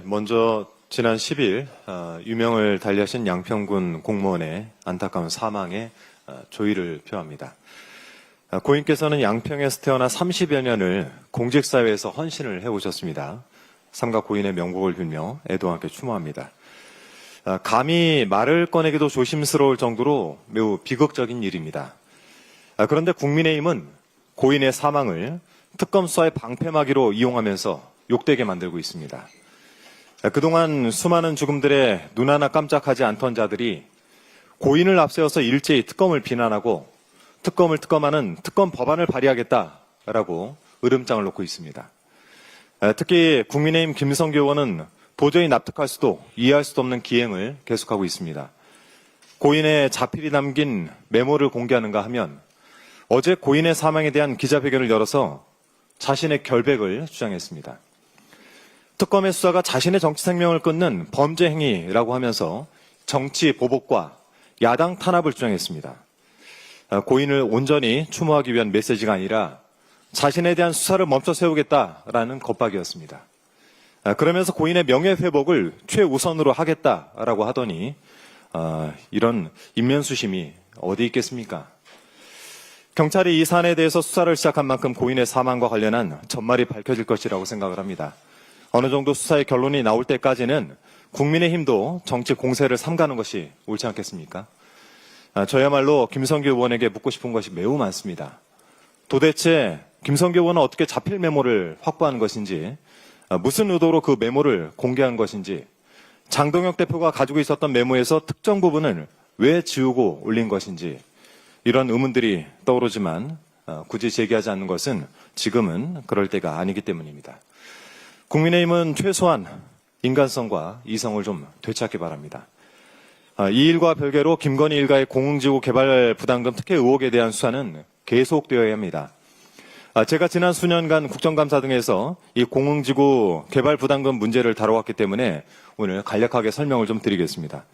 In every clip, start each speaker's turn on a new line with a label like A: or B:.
A: 먼저 지난 10일 유명을 달리하신 양평군 공무원의 안타까운 사망에 조의를 표합니다. 고인께서는 양평에서 태어나 30여 년을 공직사회에서 헌신을 해오셨습니다. 삼가 고인의 명복을 빌며 애도와 함께 추모합니다. 감히 말을 꺼내기도 조심스러울 정도로 매우 비극적인 일입니다. 그런데 국민의힘은 고인의 사망을 특검 수사의 방패막이로 이용하면서 욕되게 만들고 있습니다. 그동안 수많은 죽음들에 눈 하나 깜짝하지 않던 자들이 고인을 앞세워서 일제히 특검을 비난하고 특검을 특검하는 특검 법안을 발의하겠다라고 으름장을 놓고 있습니다. 특히 국민의힘 김성교 의원은 도저히 납득할 수도 이해할 수도 없는 기행을 계속하고 있습니다. 고인의 자필이 담긴 메모를 공개하는가 하면 어제 고인의 사망에 대한 기자회견을 열어서 자신의 결백을 주장했습니다. 특검의 수사가 자신의 정치 생명을 끊는 범죄 행위라고 하면서 정치 보복과 야당 탄압을 주장했습니다. 고인을 온전히 추모하기 위한 메시지가 아니라 자신에 대한 수사를 멈춰 세우겠다라는 겁박이었습니다. 그러면서 고인의 명예회복을 최우선으로 하겠다라고 하더니 이런 인면수심이 어디 있겠습니까? 경찰이 이 사안에 대해서 수사를 시작한 만큼 고인의 사망과 관련한 전말이 밝혀질 것이라고 생각을 합니다. 어느 정도 수사의 결론이 나올 때까지는 국민의힘도 정치 공세를 삼가는 것이 옳지 않겠습니까? 저야말로 김성교 의원에게 묻고 싶은 것이 매우 많습니다. 도대체 김성교 의원은 어떻게 자필 메모를 확보한 것인지, 무슨 의도로 그 메모를 공개한 것인지, 장동혁 대표가 가지고 있었던 메모에서 특정 부분을 왜 지우고 올린 것인지, 이런 의문들이 떠오르지만 굳이 제기하지 않는 것은 지금은 그럴 때가 아니기 때문입니다. 국민의힘은 최소한 인간성과 이성을 좀 되찾기 바랍니다. 이 일과 별개로 김건희 일가의 공흥지구 개발 부담금 특혜 의혹에 대한 수사는 계속되어야 합니다. 제가 지난 수년간 국정감사 등에서 이 공흥지구 개발 부담금 문제를 다뤄왔기 때문에 오늘 간략하게 설명을 좀 드리겠습니다.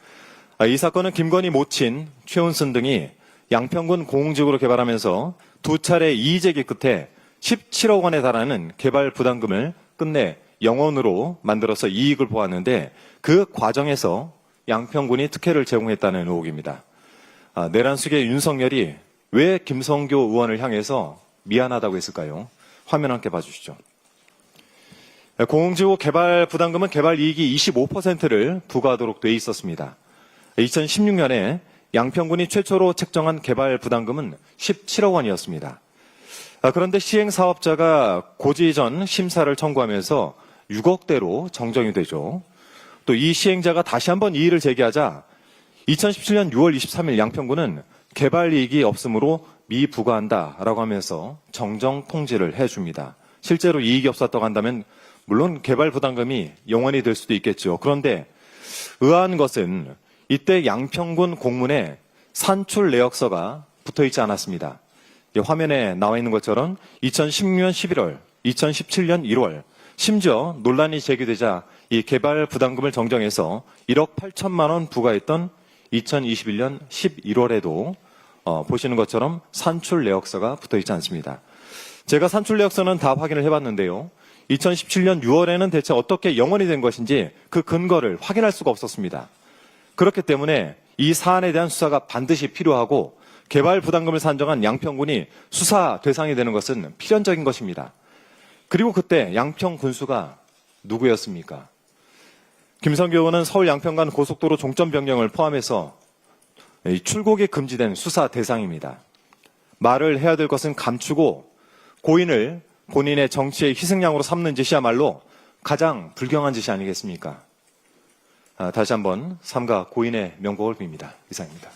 A: 이 사건은 김건희 모친 최은순 등이 양평군 공흥지구를 개발하면서 두 차례 이의제기 끝에 17억 원에 달하는 개발 부담금을 끝내 영원으로 만들어서 이익을 보았는데 그 과정에서 양평군이 특혜를 제공했다는 의혹입니다. 내란숙의 윤석열이 왜 김성교 의원을 향해서 미안하다고 했을까요? 화면 함께 봐주시죠. 공흥지구 개발 부담금은 개발 이익이 25%를 부과하도록 돼 있었습니다. 2016년에 양평군이 최초로 책정한 개발 부담금은 17억 원이었습니다. 그런데 시행사업자가 고지 전 심사를 청구하면서 6억대로 정정이 되죠. 또 이 시행자가 다시 한번 이의를 제기하자 2017년 6월 23일 양평군은 개발 이익이 없으므로 미부과한다라고 하면서 정정 통지를 해줍니다. 실제로 이익이 없었다고 한다면 물론 개발 부담금이 영원히 될 수도 있겠죠. 그런데 의아한 것은 이때 양평군 공문에 산출 내역서가 붙어있지 않았습니다. 화면에 나와 있는 것처럼 2016년 11월, 2017년 1월, 심지어 논란이 제기되자 이 개발 부담금을 정정해서 1억 8천만 원 부과했던 2021년 11월에도 보시는 것처럼 산출 내역서가 붙어있지 않습니다. 제가 산출 내역서는 다 확인을 해봤는데요. 2017년 6월에는 대체 어떻게 영원이 된 것인지 그 근거를 확인할 수가 없었습니다. 그렇기 때문에 이 사안에 대한 수사가 반드시 필요하고 개발 부담금을 산정한 양평군이 수사 대상이 되는 것은 필연적인 것입니다. 그리고 그때 양평 군수가 누구였습니까? 김성교 의원은 서울 양평 간 고속도로 종점 변경을 포함해서 출국이 금지된 수사 대상입니다. 말을 해야 될 것은 감추고 고인을 본인의 정치의 희생양으로 삼는 짓이야말로 가장 불경한 짓이 아니겠습니까? 다시 한번 삼가 고인의 명복을 빕니다. 이상입니다.